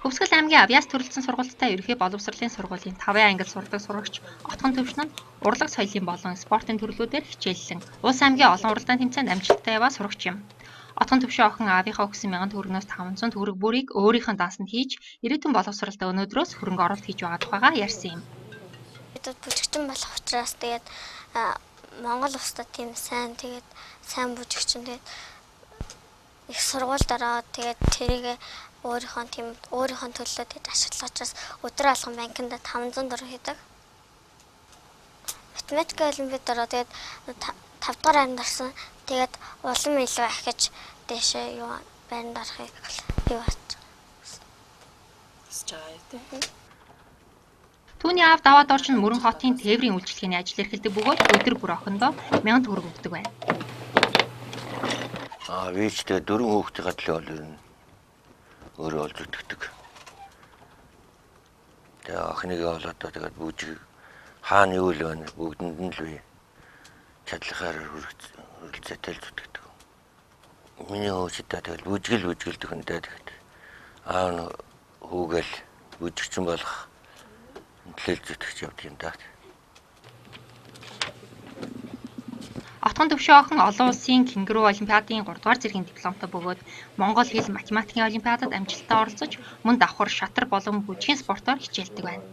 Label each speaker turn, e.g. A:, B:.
A: Хөвсгөл аймгийн Авьяас төрөлцсөн сургуультай ерөнхий боловсролын сургуулийн 5 ангид сурдаг сурагч Отгон Төвшин нь урлаг соёлын болон спортын төрлүүдээр хичээллэн улс аймгийн олон уралдаан тэмцээнд амжилттай яваа сурагч юм. Отгон Төвшин охин аавынхаа өгсөн 1000 төгрөгнөөс 500 төгрөг бүрийг өөрийнхөө дансанд хийж, ирээдүйн боловсролтой өнөөдрөөс хөрөнгө оруулалт хийж байгаа тухайга ярьсан юм.
B: Бид бүжигчин болох учраас тэгээд Монгол улсад тийм сайн бүжигчин тэгээд их сургуульд ороод тэгээд тэрийг өөрийнхөө төлөө тэгээд ашиглах учраас өдөр алган банкнд 500 төгрөг хийдэг. Математик олимпиад ороод тэгээд 5 дугаар ангид орсон. Тэгээд улам илүү их гэж дэшээ байранд орохыг
A: Түүний аав даваад орж нь Мөрөн хотын тээврийн үйлчлэгээний ажил эрхэлдэг бөгөөд өдөр бүр охиндоо 1000 төгрөг өгдөг байна.
C: Вичтэй 4 хүүхдийн гадлын бол ер нь өөрөө олж өгдөг. Тэгээ охиныгаа болоод тэгээд бүжиг хаана юу л байна бүгдэнд нь л бий. Чадлахаар хөрөлцөтэй л зүтгэдэг. Миний хөөсөдөө тэгэл бүжгэлдэг хүнтэй тэгэхэд аав нь хүүгээл бүжигчин болох төлөөлж зүтгэж явдаг юм даа.
A: Отгон Төвшин охин олон улсын кенгуру олимпиадын 3 дугаар зэргийн дипломтой бөгөөд Монгол хэл математикийн олимпиадад амжилттай оролцож, мөн давхар, шатар болон бүжгийн спортоор хичээлдэг байна.